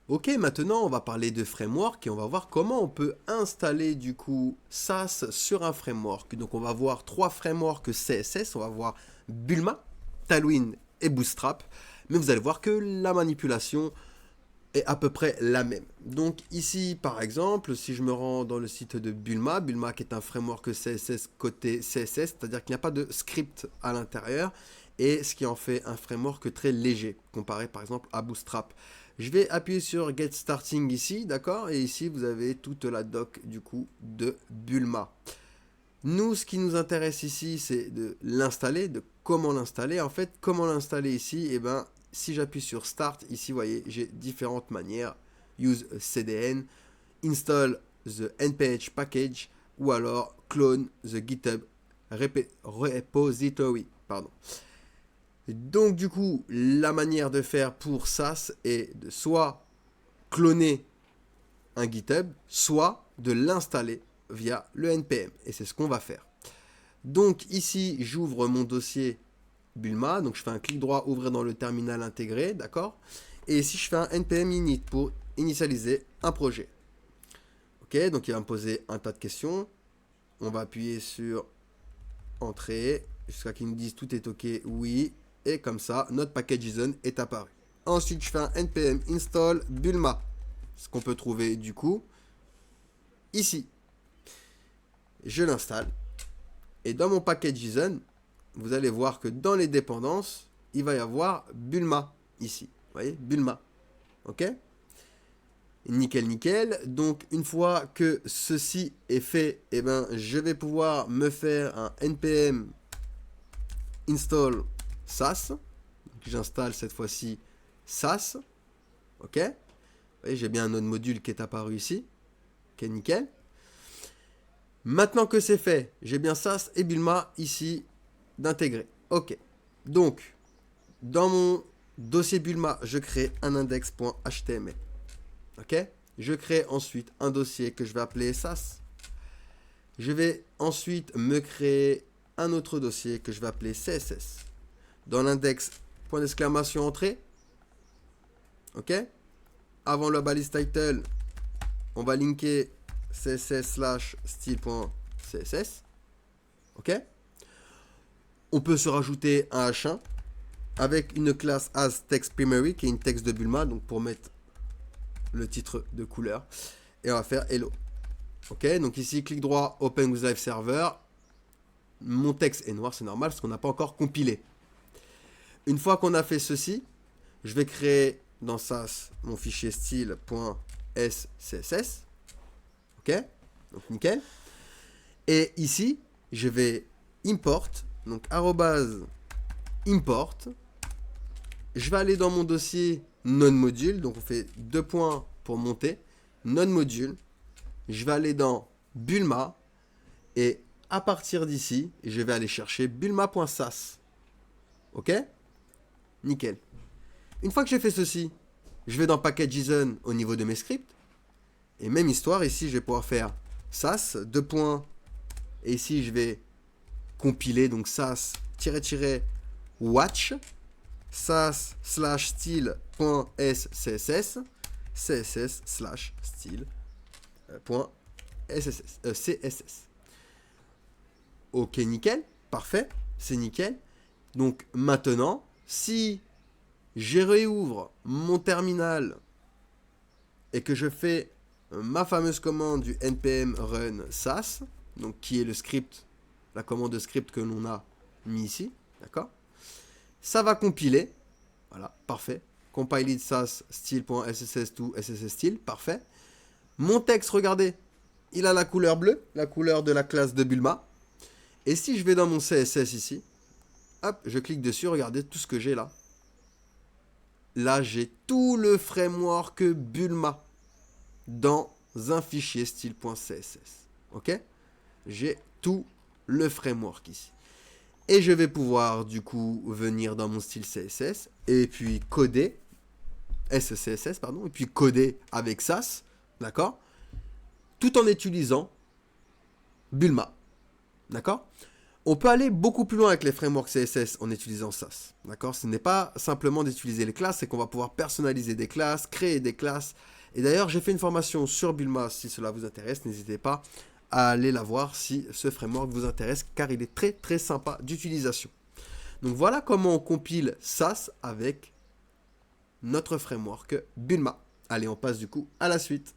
Ok, maintenant on va parler de framework et on va voir comment on peut installer du coup Sass sur un framework. Donc on va voir trois frameworks CSS, on va voir Bulma, Tailwind et Bootstrap, mais vous allez voir que la manipulation est à peu près la même. Donc ici par exemple, si je me rends dans le site de Bulma, Bulma qui est un framework CSS côté CSS, c'est-à-dire qu'il n'y a pas de script à l'intérieur, et ce qui en fait un framework très léger, comparé par exemple à Bootstrap. Je vais appuyer sur Get Starting ici, d'accord. Et ici, vous avez toute la doc du coup de Bulma. Nous, ce qui nous intéresse ici, c'est de l'installer, de comment l'installer. En fait, comment l'installer ici. Eh ben, si j'appuie sur Start, ici, vous voyez, j'ai différentes manières. Use CDN, install the nph package, ou alors clone the GitHub repository. Pardon. Donc du coup, la manière de faire pour SAS est de soit cloner un GitHub, soit de l'installer via le npm. Et c'est ce qu'on va faire. Donc ici, j'ouvre mon dossier Bulma. Donc je fais un clic droit, ouvrir dans le terminal intégré, d'accord. Et ici, je fais un npm init pour initialiser un projet. Ok, donc il va me poser un tas de questions. On va appuyer sur Entrée jusqu'à qu'il nous dise tout est ok, oui. Et comme ça, notre package JSON est apparu. Ensuite, je fais un npm install Bulma, ce qu'on peut trouver du coup ici. Je l'installe. Et dans mon package JSON, vous allez voir que dans les dépendances, il va y avoir Bulma ici. Vous voyez, Bulma. Ok. Nickel, nickel. Donc, une fois que ceci est fait, eh ben, je vais pouvoir me faire un npm install Sass. J'installe cette fois-ci Sass. Ok. Vous voyez, j'ai bien un autre module qui est apparu ici. Ok, nickel. Maintenant que c'est fait, j'ai bien Sass et Bulma ici d'intégrer. Ok. Donc, dans mon dossier Bulma, je crée un index.html. Ok. Je crée ensuite un dossier que je vais appeler Sass. Je vais ensuite me créer un autre dossier que je vais appeler CSS. Dans l'index, point d'exclamation entrée. Ok. Avant le balise title, on va linker css/style.css. Ok. On peut se rajouter un H1 avec une classe asTextPrimary qui est une texte de Bulma, donc pour mettre le titre de couleur. Et on va faire hello. Ok, donc ici, clic droit, Open with Live Server. Mon texte est noir, c'est normal parce qu'on n'a pas encore compilé. Une fois qu'on a fait ceci, je vais créer dans SAS mon fichier style.scss. Ok, donc nickel. Et ici, je vais import, donc import. Je vais aller dans mon dossier non-module, donc on fait 2 points pour monter, non-module. Je vais aller dans Bulma, et à partir d'ici, je vais aller chercher bulma.sas. Ok. Nickel. Une fois que j'ai fait ceci, je vais dans package JSON au niveau de mes scripts. Et même histoire, ici, je vais pouvoir faire sas, 2 points. Et ici, je vais compiler, donc sas-watch, sas/style.scss, css/style.css. Ok, nickel, parfait, c'est nickel. Donc maintenant, si je réouvre mon terminal et que je fais ma fameuse commande du npm run sas, donc qui est le script, la commande de script que l'on a mis ici, d'accord. Ça va compiler, voilà, parfait. Compiled sas style.sss to sss style, parfait. Mon texte, regardez, il a la couleur bleue, la couleur de la classe de Bulma. Et si je vais dans mon CSS ici, hop, je clique dessus, regardez tout ce que j'ai là. Là, j'ai tout le framework Bulma dans un fichier style.css. Ok. J'ai tout le framework ici. Et je vais pouvoir du coup venir dans mon style CSS et puis coder, SCSS pardon, et puis coder avec SAS, d'accord, tout en utilisant Bulma, d'accord. On peut aller beaucoup plus loin avec les frameworks CSS en utilisant Sass. D'accord? Ce n'est pas simplement d'utiliser les classes, c'est qu'on va pouvoir personnaliser des classes, créer des classes. Et d'ailleurs, j'ai fait une formation sur Bulma, si cela vous intéresse, n'hésitez pas à aller la voir si ce framework vous intéresse, car il est très très sympa d'utilisation. Donc voilà comment on compile Sass avec notre framework Bulma. Allez, on passe du coup à la suite.